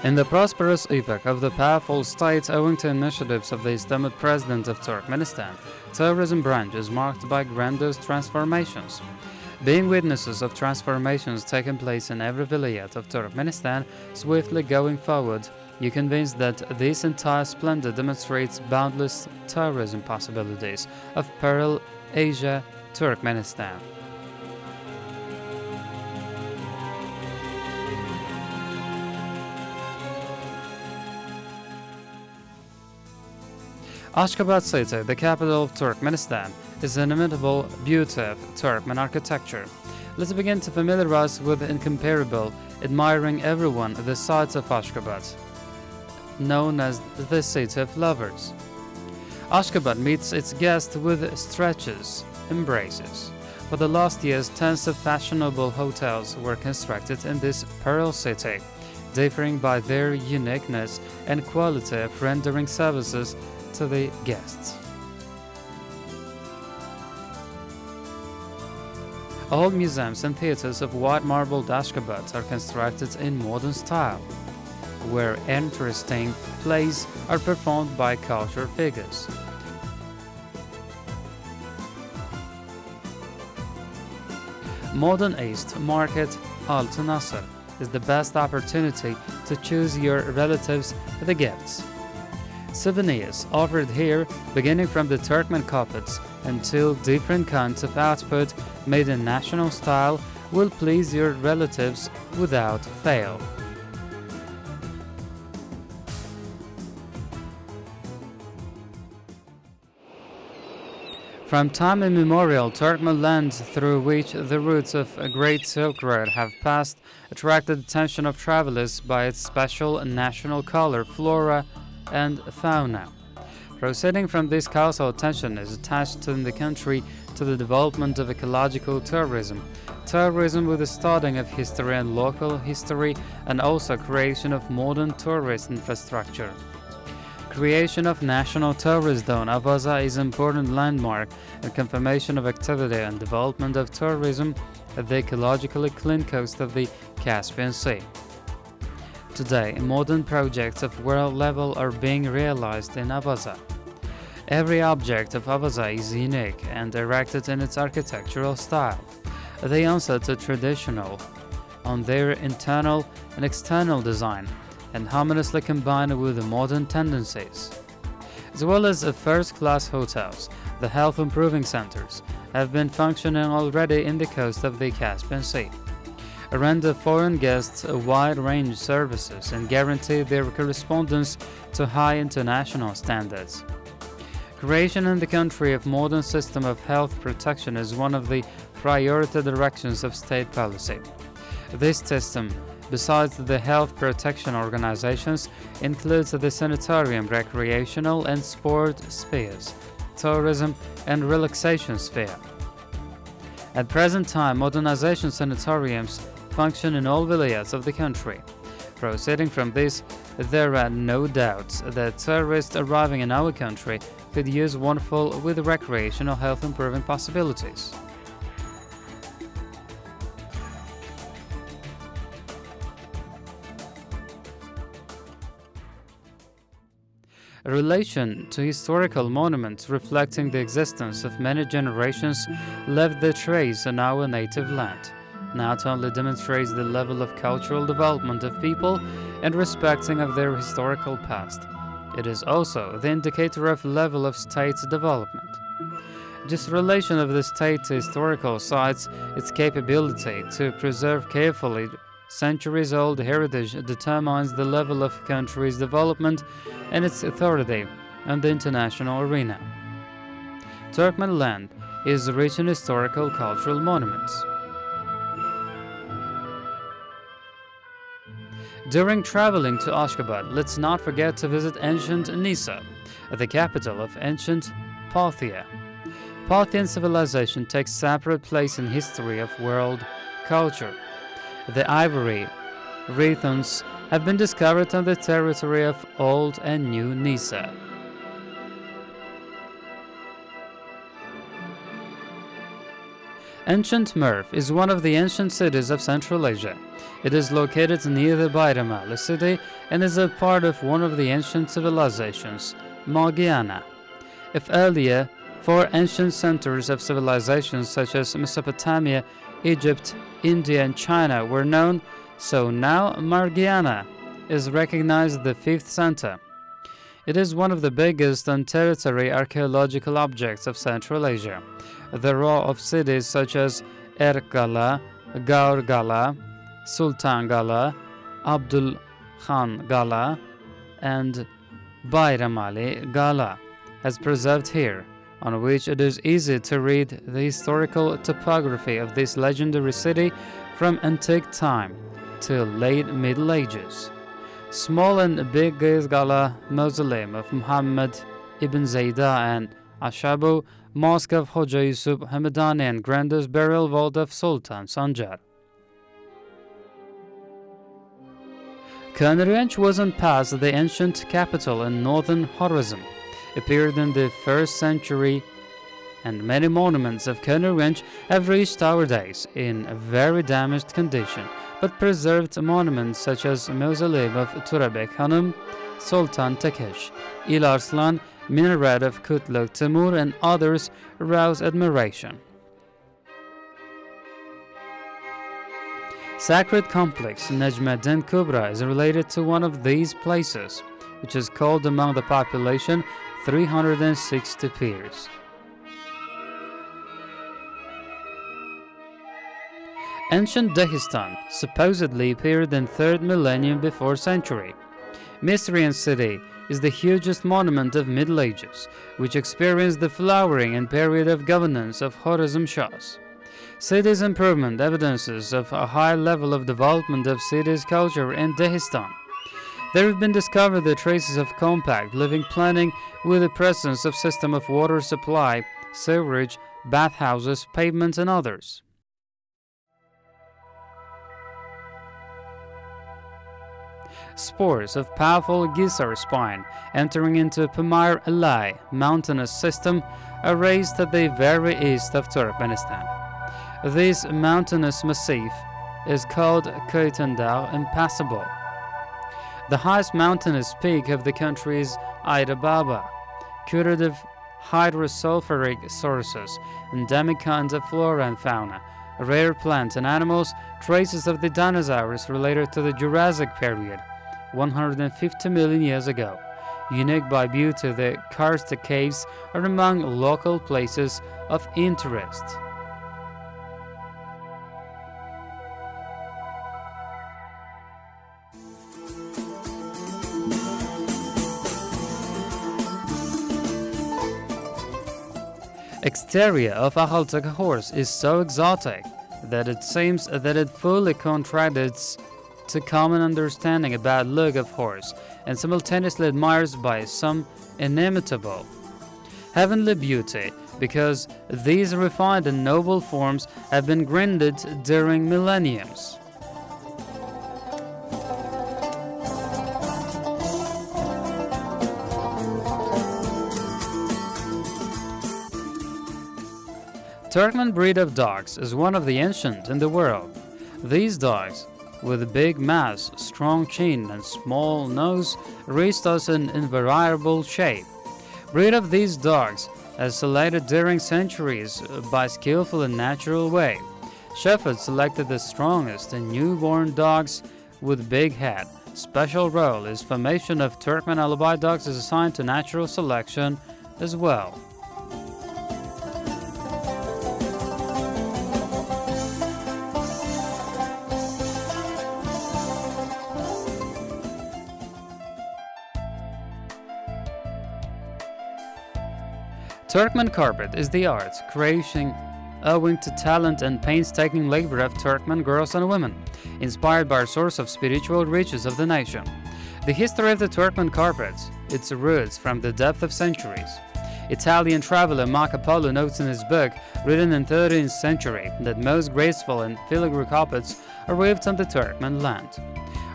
In the prosperous epoch of the powerful state, owing to initiatives of the Islamic president of Turkmenistan, tourism branch is marked by grandiose transformations. Being witnesses of transformations taking place in every vilayet of Turkmenistan, swiftly going forward, you're convinced that this entire splendor demonstrates boundless tourism possibilities of Pearl, Asia, Turkmenistan. Ashgabat city, the capital of Turkmenistan, is an inimitable beauty of Turkmen architecture. Let's begin to familiarize with the incomparable, admiring everyone the sights of Ashgabat, known as the city of lovers. Ashgabat meets its guests with stretches, embraces. For the last years, tens of fashionable hotels were constructed in this pearl city, differing by their uniqueness and quality of rendering services to the guests. All museums and theaters of white marble Ashgabat are constructed in modern style, where interesting plays are performed by cultural figures. Modern East Market Altı Nasır is the best opportunity to choose your relatives the gifts. Souvenirs offered here, beginning from the Turkmen carpets until different kinds of output made in national style, will please your relatives without fail. From time immemorial, Turkmen lands through which the routes of a great Silk Road have passed attracted the attention of travelers by its special national color, flora, and fauna. Proceeding from this causal attention is attached in the country to the development of ecological tourism, tourism with the studying of history and local history, and also creation of modern tourist infrastructure. Creation of National Tourist Zone Avaza is an important landmark and confirmation of activity and development of tourism at the ecologically clean coast of the Caspian Sea. Today, modern projects of world level are being realized in Avaza. Every object of Avaza is unique and erected in its architectural style. They answer to traditional on their internal and external design and harmoniously combine with the modern tendencies. As well as the first-class hotels, the health improving centers have been functioning already in the coast of the Caspian Sea. Render foreign guests a wide range of services and guarantee their correspondence to high international standards. Creation in the country of modern system of health protection is one of the priority directions of state policy. This system, besides the health protection organizations, includes the sanitarium, recreational and sport spheres, tourism and relaxation sphere. At present time, modernization sanitariums function in all villages of the country. Proceeding from this, there are no doubts that tourists arriving in our country could use wonderful with recreational health improving possibilities. A relation to historical monuments reflecting the existence of many generations left their trace on our native land, not only demonstrates the level of cultural development of people and respecting of their historical past, it is also the indicator of level of state development. This relation of the state to historical sites, its capability to preserve carefully centuries-old heritage determines the level of country's development and its authority on the international arena. Turkmen land is rich in historical cultural monuments. During traveling to Ashgabat, let's not forget to visit ancient Nisa, the capital of ancient Parthia. Parthian civilization takes separate place in history of world culture. The ivory rhythms have been discovered on the territory of Old and New Nisa. Ancient Merv is one of the ancient cities of Central Asia. It is located near the Bayramali city and is a part of one of the ancient civilizations, Morgiana. If earlier, four ancient centers of civilizations such as Mesopotamia, Egypt, India, and China were known, so now Morgiana is recognized the fifth center. It is one of the biggest on territory archaeological objects of Central Asia. The row of cities such as Erkgala, Gaurgala, Sultan Gala, Abdul Khan Gala, and Bayramali Gala has preserved here, on which it is easy to read the historical topography of this legendary city from antique time till late Middle Ages. Small and big Gala Mausoleum of Muhammad ibn Zayda and Ashabu, Mosque of Hoja Yusuf Hamadani, and grandest burial vault of Sultan Sanjar. Kernuryanch was on past the ancient capital in northern Khorasan, appeared in the 1st century, and many monuments of Kernuryanch have reached our days in a very damaged condition, but preserved monuments such as Mausoleum of Turabek Hanım, Sultan Takesh, Il Arslan, Minaret of Kutluk Timur, and others arouse admiration. Sacred complex Nejmeddin Kubra is related to one of these places, which is called among the population 360 pirs. Ancient Dagestan supposedly appeared in 3rd millennium before century. Mystrian city is the hugest monument of Middle Ages, which experienced the flowering and period of governance of Khwarezm Shahs. Cities improvement evidences of a high level of development of cities culture in Dagestan. There have been discovered the traces of compact living planning with the presence of system of water supply, sewerage, bathhouses, pavements, and others. Spores of powerful Gisar spine entering into Pamir Alai mountainous system are raised at the very east of Turkmenistan. This mountainous massif is called Koitendar Impassable. The highest mountainous peak of the country is Aida Baba. Curative hydrosulfuric sources, endemic kinds of flora and fauna, rare plants and animals, traces of the dinosaurs related to the Jurassic period, 150 million years ago. Unique by beauty, the karst caves are among local places of interest. Exterior of a Haltaka horse is so exotic that it seems that it fully contradicts to common understanding about look of horse, and simultaneously admires by some inimitable heavenly beauty, because these refined and noble forms have been grinded during millenniums. Turkmen breed of dogs is one of the ancient in the world. These dogs, with a big mass, strong chin, and small nose, reached us in invariable shape. Breed of these dogs as selected during centuries by skillful and natural way. Shepherds selected the strongest and newborn dogs with big head. Special role is formation of Turkmen Alabai dogs is assigned to natural selection as well. Turkmen carpet is the art, creation owing to talent and painstaking labor of Turkmen girls and women, inspired by a source of spiritual riches of the nation. The history of the Turkmen carpet, its roots from the depth of centuries. Italian traveler Marco Polo notes in his book, written in 13th century, that most graceful and filigree carpets are weaved on the Turkmen land.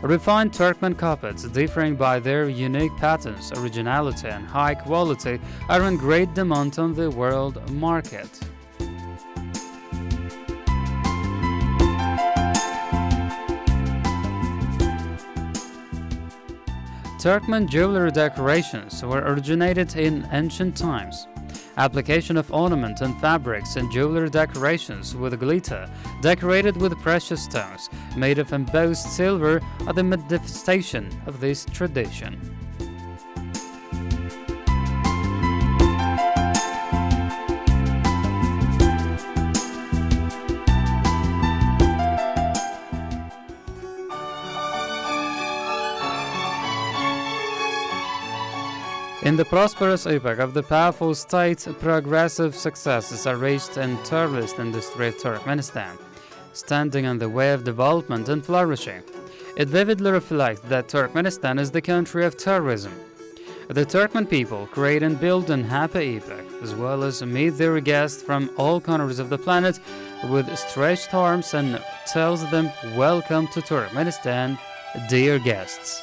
Refined Turkmen carpets, differing by their unique patterns, originality, and high quality, are in great demand on the world market. Turkmen jewelry decorations were originated in ancient times. Application of ornament and fabrics and jewelry decorations with glitter, decorated with precious stones, made of embossed silver, are the manifestation of this tradition. In the prosperous epoch of the powerful state, progressive successes are reached in tourist industry of Turkmenistan, standing on the way of development and flourishing. It vividly reflects that Turkmenistan is the country of tourism. The Turkmen people create and build an happy epoch, as well as meet their guests from all corners of the planet with stretched arms and tells them, "Welcome to Turkmenistan, dear guests."